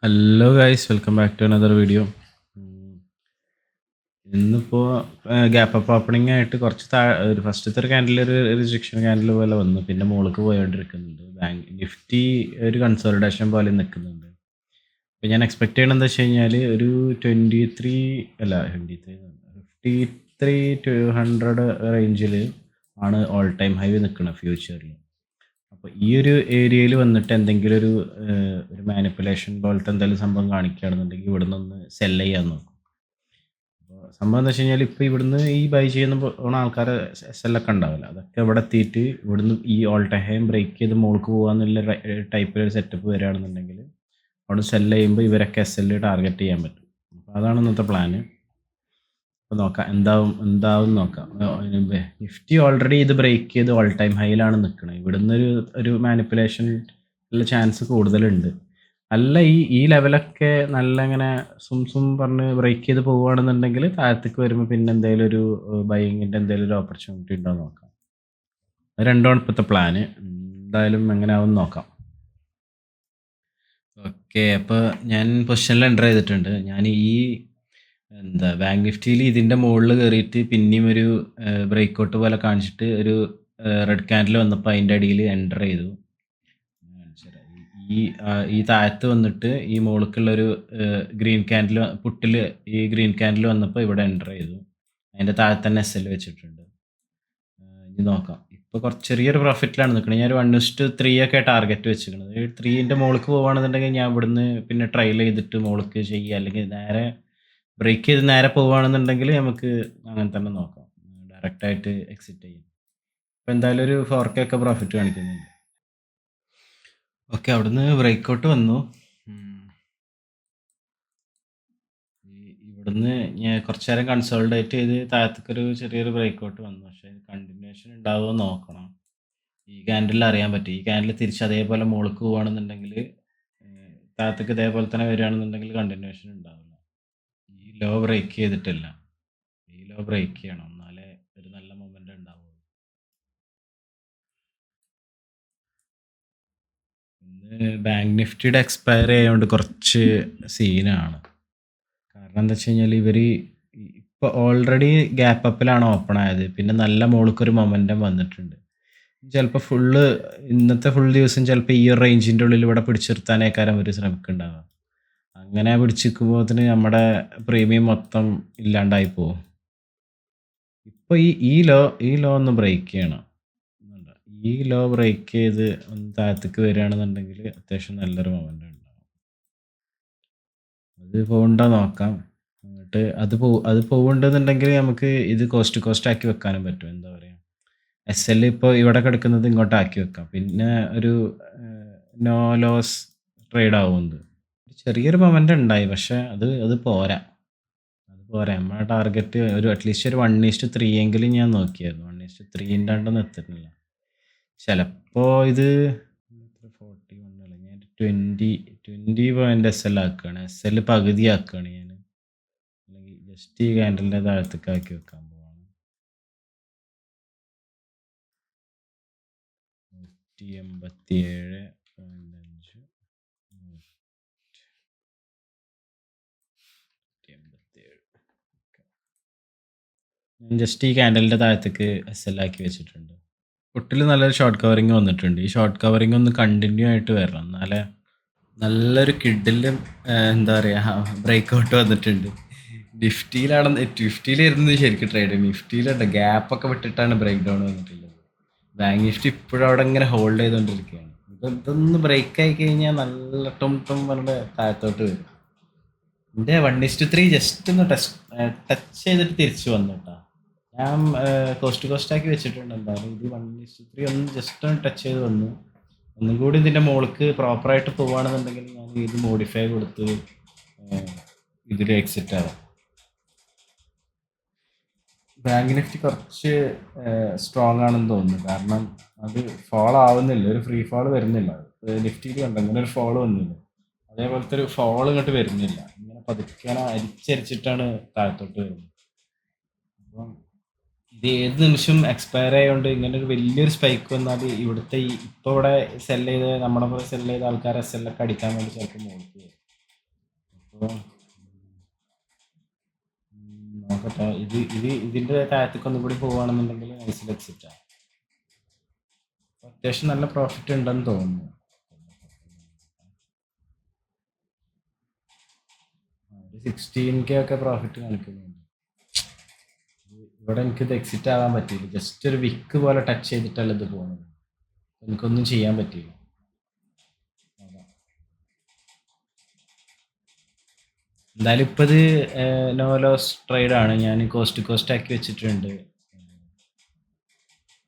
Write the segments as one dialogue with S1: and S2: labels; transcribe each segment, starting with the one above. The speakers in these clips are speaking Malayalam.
S1: Hello guys, welcome back to another video. ഇന്നിപ്പോൾ ഗ്യാപ്പ് അപ്പ് ഓപ്പണിംഗ് ആയിട്ട് കുറച്ച് ഒരു ഫസ്റ്റത്തെ ഒരു ക്യാൻഡിൽ ഒരു റിജക്ഷൻ ക്യാൻഡിൽ പോലെ വന്നു. പിന്നെ മുകളിലേക്ക് പോയോണ്ടിരിക്കുന്നുണ്ട്. ബാങ്ക് നിഫ്റ്റി ഒരു കൺസോളിഡേഷൻ പോലെ നിൽക്കുന്നുണ്ട്. അപ്പോൾ ഞാൻ എക്സ്പെക്ട് ചെയ്യണത് എന്താ വെച്ച് കഴിഞ്ഞാൽ ഒരു 23 അല്ല 23 53 to 200 റേഞ്ചിൽ ആണ് ഓൾ ടൈം ഹൈ നിൽക്കുന്നത് ഫ്യൂച്ചറിൽ. അപ്പോൾ ഈ ഒരു ഏരിയയിൽ വന്നിട്ട് എന്തെങ്കിലും ഒരു മാനിപ്പുലേഷൻ പോലത്തെ എന്തെങ്കിലും സംഭവം കാണിക്കുകയാണെന്നുണ്ടെങ്കിൽ ഇവിടുന്ന് ഒന്ന് സെല് ചെയ്യാൻ നോക്കും. അപ്പോൾ സംഭവം എന്താ വെച്ച് കഴിഞ്ഞാൽ ഇപ്പോൾ ഇവിടുന്ന് ഈ ബൈ ചെയ്യുന്ന പോണ ആൾക്കാർ സെല്ലൊക്കെ ഉണ്ടാവില്ല, അതൊക്കെ ഇവിടെ എത്തിയിട്ട് ഇവിടുന്ന് ഈ ഓൾ ടൈം ബ്രേക്ക് ചെയ്ത് മുകൾക്ക് പോകാന്നുള്ള ടൈപ്പിലൊരു സെറ്റപ്പ് വരികയാണെന്നുണ്ടെങ്കിൽ അവിടെ സെല് ചെയ്യുമ്പോൾ ഇവരൊക്കെ എസ് എൽ ടാർഗറ്റ് ചെയ്യാൻ പറ്റും. അപ്പോൾ അതാണ് ഇന്നത്തെ പ്ലാന്. അപ്പോൾ നോക്കാം എന്താവും നോക്കാം. നിഫ്റ്റി ഓൾറെഡി ഇത് ബ്രേക്ക് ചെയ്ത് ഓൾ ടൈം ഹൈയിലാണ് നിൽക്കുന്നത്. ഇവിടുന്ന് ഒരു മാനിപ്പുലേഷൻ ഉള്ള ചാൻസ് കൂടുതലുണ്ട്. അല്ല, ഈ ലെവലൊക്കെ നല്ല ഇങ്ങനെ സും പറഞ്ഞ് ബ്രേക്ക് ചെയ്ത് പോവുകയാണെന്നുണ്ടെങ്കിൽ താഴത്തേക്ക് വരുമ്പോൾ പിന്നെ എന്തെങ്കിലും ഒരു ബൈങ്ങിൻ്റെ എന്തെങ്കിലും ഒരു ഓപ്പർച്യൂണിറ്റി ഉണ്ടോ എന്ന് നോക്കാം. അത് രണ്ടുമാണ് ഇപ്പോഴത്തെ പ്ലാന്. എന്തായാലും എങ്ങനെ ആവും നോക്കാം. ഓക്കെ, അപ്പോൾ ഞാൻ പൊസിഷനിൽ എൻ്റർ ചെയ്തിട്ടുണ്ട്. ഞാൻ ബാങ്ക് നിഫ്റ്റിയിൽ ഇതിൻ്റെ മുകളിൽ കയറിയിട്ട് പിന്നെയും ഒരു ബ്രേക്കൗട്ട് പോലെ കാണിച്ചിട്ട് ഒരു റെഡ് ക്യാൻഡിൽ വന്നപ്പോൾ അതിൻ്റെ അടിയിൽ എൻ്റർ ചെയ്തു. ഈ താഴത്ത് വന്നിട്ട് ഈ മുകൾക്കുള്ളൊരു ഗ്രീൻ ക്യാൻഡിൽ പുട്ടിൽ ഈ ഗ്രീൻ ക്യാൻഡിൽ വന്നപ്പോൾ ഇവിടെ എൻ്റർ ചെയ്തു. അതിൻ്റെ താഴെ തന്നെ എസ് എൽ വെച്ചിട്ടുണ്ട്. ഇനി നോക്കാം. ഇപ്പോൾ കുറച്ച് ചെറിയൊരു പ്രോഫിറ്റിലാണ് നിൽക്കുന്നത്. ഞാൻ ഒരു 1:3 ഒക്കെ ടാർഗറ്റ് വെച്ചിരിക്കുന്നത്. 3ൻ്റെ മുകൾക്ക് പോകുകയാണെന്നുണ്ടെങ്കിൽ ഞാൻ ഇവിടുന്ന് പിന്നെ ട്രയൽ ചെയ്തിട്ട് മുകൾക്ക് ചെയ്യുക, അല്ലെങ്കിൽ നേരെ ബ്രേക്ക് ചെയ്ത് നേരെ പോവുകയാണെന്നുണ്ടെങ്കിൽ നമുക്ക് അങ്ങനെ തന്നെ നോക്കാം, ഡയറക്റ്റായിട്ട് എക്സിറ്റ് ചെയ്യും. അപ്പോൾ എന്തായാലും ഒരു 4K ഒക്കെ പ്രോഫിറ്റ് കാണിക്കുന്നുണ്ട്. ഓക്കെ, അവിടുന്ന് ബ്രേക്കൗട്ട് വന്നു. ഇവിടുന്ന് ഞാൻ കുറച്ച് നേരം കൺസോൾഡേറ്റ് ചെയ്ത് താഴത്തേക്കൊരു ചെറിയൊരു ബ്രേക്കൗട്ട് വന്നു. പക്ഷേ കണ്ടിന്യൂഷൻ ഉണ്ടാവുമോ നോക്കണം. ഈ ക്യാൻഡിൽ അറിയാൻ പറ്റും. ഈ ക്യാൻഡിൽ തിരിച്ച് അതേപോലെ മുകൾക്ക് പോവുകയാണെന്നുണ്ടെങ്കിൽ താഴത്തേക്ക് ഇതേപോലെ തന്നെ വരികയാണെന്നുണ്ടെങ്കിൽ കണ്ടിന്യൂഷൻ ഉണ്ടാവില്ല. ഈ ലോ ബ്രേക്ക് ചെയ്തിട്ടില്ല. ഈ ലോ ബ്രേക്ക് ചെയ്യണം, എന്നാലേ ഒരു നല്ല മൊമെൻ്റ് ഉണ്ടാവുള്ളൂ. ഇന്ന് ബാങ്ക് നിഫ്റ്റിയുടെ എക്സ്പയർ ആയതുകൊണ്ട് കുറച്ച് സീനാണ്. കാരണം എന്താ വെച്ച് കഴിഞ്ഞാൽ ഇവർ ഇപ്പോൾ ഓൾറെഡി ഗ്യാപ്പ് അപ്പിലാണ് ഓപ്പൺ ആയത്. പിന്നെ നല്ല മുകൾക്കൊരു മൊമെൻറ്റം വന്നിട്ടുണ്ട്. ചിലപ്പോൾ ഇന്നത്തെ ഫുൾ ദിവസം ചിലപ്പോൾ ഈ ഒരു റേഞ്ചിൻ്റെ ഉള്ളിൽ ഇവിടെ പിടിച്ചു നിർത്താനേക്കാരം അവർ ശ്രമിക്കുന്നുണ്ടാവുക. അങ്ങനെ പിടിച്ചു നിൽക്കുമ്പോഴത്തിന് നമ്മുടെ പ്രീമിയം മൊത്തം ഇല്ലാണ്ടായി പോകും. ഇപ്പോൾ ഈ ലോ ഒന്ന് ബ്രേക്ക് ചെയ്യണം. ഈ ലോ ബ്രേക്ക് ചെയ്ത് ഒന്ന് താഴത്തേക്ക് വരികയാണെന്നുണ്ടെങ്കിൽ അത്യാവശ്യം നല്ലൊരു മൊമെൻ്റ് ഉണ്ടാവും. അത് പോകണ്ടോ നോക്കാം. എന്നിട്ട് അത് പോകുന്നുണ്ടെന്നുണ്ടെങ്കിൽ നമുക്ക് ഇത് കോസ്റ്റ് ആക്കി വെക്കാനും പറ്റും. എന്താ പറയുക, എസ് എൽ ഇപ്പോൾ ഇവിടെ കിടക്കുന്നത് ഇങ്ങോട്ട് ആക്കി വെക്കാം. പിന്നെ ഒരു നോ ലോസ് ട്രേഡ് ആവുന്നത് ചെറിയൊരു മൊമെൻ്റ് ഉണ്ടായി. പക്ഷേ അത് പോരാ. നമ്മുടെ ടാർഗറ്റ് ഒരു അറ്റ്ലീസ്റ്റ് ഒരു 1:3 എങ്കിലും ഞാൻ നോക്കിയായിരുന്നു. 1:3 ഒന്നും എത്തുന്നില്ല. ചിലപ്പോൾ ഇത് 41 അല്ല, ഞാൻ 20 പോയിന്റ് എസ് എൽ ആക്കുകയാണ്. എസ് എൽ പകുതി ആക്കുകയാണ് ഞാൻ, അല്ലെങ്കിൽ ജസ്റ്റ് ഈ ക്യാൻഡലിൻ്റെ താഴത്തേക്ക് ആക്കി വെക്കാൻ പോവാണ്. 187.5 ഞാൻ ജസ്റ്റ് ഈ ക്യാൻഡലിൻ്റെ താഴത്തേക്ക് എസ് എൽ ആക്കി വെച്ചിട്ടുണ്ട്. പുട്ടിൽ നല്ലൊരു ഷോർട്ട് കവറിങ് വന്നിട്ടുണ്ട്. ഈ ഷോർട്ട് കവറിങ് ഒന്ന് കണ്ടിന്യൂ ആയിട്ട് വരണം, എന്നാലേ നല്ലൊരു കിഡിലും എന്താ പറയുക ബ്രേക്കൗട്ട് വന്നിട്ടുണ്ട്. നിഫ്റ്റിയിലായിരുന്നു ശരിക്കും ട്രേഡ്. നിഫ്റ്റിയിലുണ്ട് ഗ്യാപ്പൊക്കെ വിട്ടിട്ടാണ് ബ്രേക്ക് ഡൗൺ വന്നിട്ടുള്ളത്. ബാങ്ക് നിഫ്റ്റി ഇപ്പോഴും അവിടെ ഇങ്ങനെ ഹോൾഡ് ചെയ്തുകൊണ്ടിരിക്കുകയാണ്. ഇതൊന്ന് ബ്രേക്ക് ആയി കഴിഞ്ഞാൽ നല്ല ടൊം പറഞ്ഞിട്ട് താഴത്തോട്ട് വരും. എൻ്റെ 1:3 ജസ്റ്റ് ഒന്ന് ടച്ച് ചെയ്തിട്ട് തിരിച്ചു വന്നു കേട്ടോ. ഞാൻ കോസ്റ്റാക്കി വെച്ചിട്ടുണ്ട്. എന്തായാലും ഇത് 1:3 ഒന്ന് ജസ്റ്റ് ഒന്ന് ടച്ച് ചെയ്ത് വന്നു. ഒന്നും കൂടി ഇതിൻ്റെ മുകൾക്ക് പ്രോപ്പറായിട്ട് പോവുകയാണെന്നുണ്ടെങ്കിൽ ഞാൻ ഇത് മോഡിഫൈ കൊടുത്ത് ഇതിൽ എക്സിറ്റ് ആവാം. ബാങ്ക് നിഫ്റ്റി കുറച്ച് സ്ട്രോങ് ആണെന്ന് തോന്നുന്നു. കാരണം അത് ഫോൾ ആവുന്നില്ല, ഒരു ഫ്രീ ഫോൾ വരുന്നില്ല. നിഫ്റ്റിയിൽ കണ്ടോ ഇങ്ങനെ ഒരു ഫോൾ വന്നില്ല, അതേപോലത്തെ ഒരു ഫോൾ ഇങ്ങോട്ട് വരുന്നില്ല. ഇങ്ങനെ പതുക്കെ അരിച്ചരിച്ചിട്ടാണ് താഴത്തോട്ട് വരുന്നത്. അപ്പം ഇത് ഏത് നിമിഷം എക്സ്പയർ ആയതുകൊണ്ട് ഇങ്ങനെ ഒരു വലിയൊരു സ്പൈക്ക് വന്നാൽ ഇവിടുത്തെ ഇപ്പോൾ ഇവിടെ നമ്മുടെ പോലെ സെല് ചെയ്ത ആൾക്കാരെ സെല്ലൊക്കെ അടിക്കാൻ വേണ്ടി ചിലപ്പോൾ മുകളിൽ വരും. അപ്പോൾ നോക്കട്ടെ. ഇതിൻ്റെ താഴത്തേക്ക് ഒന്നും കൂടി പോവുകയാണെന്നുണ്ടെങ്കിൽ നൈസിൽ എക്സിറ്റാണ്. അത്യാവശ്യം നല്ല പ്രോഫിറ്റ് ഉണ്ടെന്ന് തോന്നുന്നു. ഒരു 16K ഒക്കെ പ്രോഫിറ്റ് കാണിക്കുന്നുണ്ട്. ഇവിടെ എനിക്കിത് എക്സിറ്റ് ആവാൻ പറ്റിയില്ല. ജസ്റ്റ് ഒരു വിക്ക് പോലെ ടച്ച് ചെയ്തിട്ടല്ല ഇത് പോകുന്നത്. എനിക്കൊന്നും ചെയ്യാൻ പറ്റിയില്ല. എന്തായാലും ഇപ്പം ഇത് നോ ലോസ് ട്രേഡാണ്. ഞാൻ കോസ്റ്റ് കോസ്റ്റ് ആക്കി വെച്ചിട്ടുണ്ട്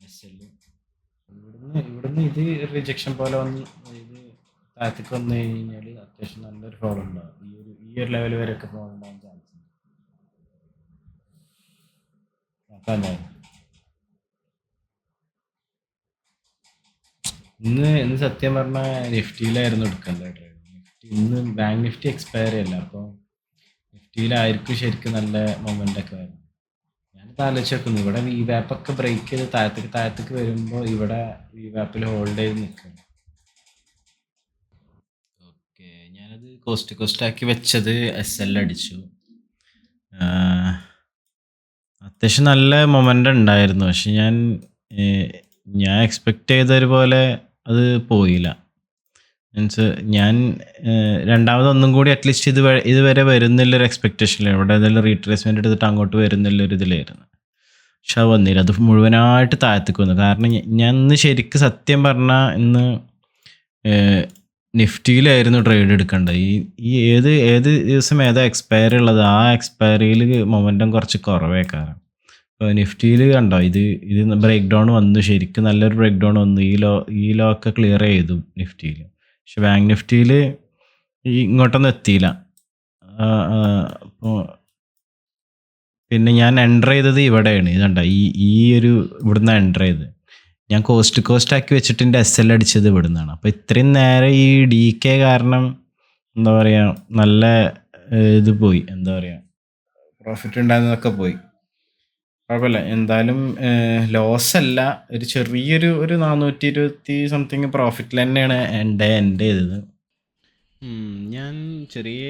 S1: SL. ഇവിടുന്ന് ഇത് റിജക്ഷൻ പോലെ വന്ന് ഇത് താഴത്തേക്ക് വന്നു കഴിഞ്ഞാൽ അത്യാവശ്യം നല്ലൊരു ഫോൾ ഉണ്ടാവും. ഈ ഒരു ലെവൽ വരെയൊക്കെ ഫോൾ ഉണ്ടാകാൻ ചാൻസ് ഉണ്ട്. അപ്പം എന്തായാലും ഇന്ന് സത്യം പറഞ്ഞാൽ നിഫ്റ്റിയിലായിരുന്നു എടുക്കേണ്ടത് ട്രേഡ്. ഇന്ന് ബാങ്ക് നിഫ്റ്റി എക്സ്പയറി അല്ല. അപ്പോൾ നിഫ്റ്റിയിലായിരിക്കും ശരിക്കും നല്ല മൊമെൻ്റ് ഒക്കെ വരുന്നത്. ഞാനിത് ആലോചിച്ച് നോക്കുന്നു. ഇവിടെ വി വാപ്പൊക്കെ ബ്രേക്ക് ചെയ്ത് താഴത്തേക്ക് വരുമ്പോൾ ഇവിടെ വി വാപ്പിൽ ഹോൾഡ് ചെയ്ത് നിൽക്കുന്നു. ഓക്കെ, ഞാനത് കോസ്റ്റ് ആക്കി വെച്ചത് SL അടിച്ചു. അത്യാവശ്യം നല്ല മൊമെൻ്റ് ഉണ്ടായിരുന്നു. പക്ഷെ ഞാൻ എക്സ്പെക്റ്റ് ചെയ്തതുപോലെ അത് പോയില്ല. മീൻസ് ഞാൻ രണ്ടാമതൊന്നും കൂടി അറ്റ്ലീസ്റ്റ് ഇതുവരെ വരുന്നില്ലൊരു എക്സ്പെക്റ്റേഷനിലാണ്. ഇവിടെ ഏതെങ്കിലും റീട്രേസ്മെൻറ്റ് എടുത്തിട്ട് അങ്ങോട്ട് വരുന്നില്ലൊരു ഇതിലായിരുന്നു. പക്ഷെ അത് വന്നില്ല. അത് മുഴുവനായിട്ട് താഴത്തേക്ക് വന്നു. കാരണം ഞാൻ ഇന്ന് ശരിക്കും സത്യം പറഞ്ഞാൽ ഇന്ന് നിഫ്റ്റിയിലായിരുന്നു ട്രേഡ് എടുക്കേണ്ടത്. ഈ ഏത് ദിവസം ഏതാ എക്സ്പയറി ഉള്ളത്, ആ എക്സ്പയറിയിൽ മൊമെൻറ്റം കുറച്ച് കുറവേ കാരണം. ഇപ്പോൾ നിഫ്റ്റിയിൽ കണ്ടോ, ഇത് ബ്രേക്ക് ഡൗൺ വന്നു. ശരിക്കും നല്ലൊരു ബ്രേക്ക് ഡൗൺ വന്നു. ഈ ലോ ഒക്കെ ക്ലിയർ ചെയ്തു നിഫ്റ്റിയിൽ. പക്ഷെ ബാങ്ക് നിഫ്റ്റിയിൽ ഇങ്ങോട്ടൊന്നും എത്തിയില്ല. അപ്പോൾ പിന്നെ ഞാൻ എൻ്റർ ചെയ്തത് ഇവിടെയാണ്. ഇതുണ്ട ഈ ഒരു ഇവിടുന്ന് എൻ്റർ ചെയ്ത് ഞാൻ കോസ്റ്റ് ആക്കി വെച്ചിട്ട് എൻ്റെ SL അടിച്ചത് ഇവിടുന്നാണ്. അപ്പോൾ ഇത്രയും നേരം ഈ DK കാരണം എന്താ പറയുക, നല്ല ഇത് പോയി. എന്താ പറയുക, പ്രോഫിറ്റ് ഉണ്ടായിരുന്നതൊക്കെ പോയി. കുഴപ്പമില്ല. എന്തായാലും ലോസ് അല്ല, ഒരു ചെറിയൊരു 420 സംതിങ് പ്രോഫിറ്റിൽ തന്നെയാണ് എൻ്റെ ചെയ്തത്. ഞാൻ ചെറിയ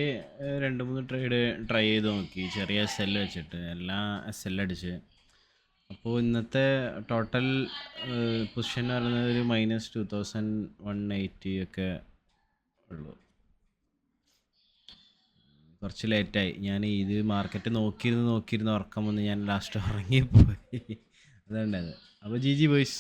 S1: 2-3 ട്രേഡ് ട്രൈ ചെയ്ത് നോക്കി. ചെറിയ SL വെച്ചിട്ട് എല്ലാ SL അടിച്ച്. അപ്പോൾ ഇന്നത്തെ ടോട്ടൽ പൊസിഷൻ എന്ന് പറയുന്നത് ഒരു -2180 ഒക്കെ ഉള്ളൂ. കുറച്ച് ലേറ്റായി. ഞാൻ ഇത് മാർക്കറ്റ് നോക്കിയിരുന്ന് ഉറക്കം വന്ന് ഞാൻ ലാസ്റ്റ് ഉറങ്ങിപ്പോയി. അതുകൊണ്ടത്. അപ്പോൾ GG ബോയ്സ്.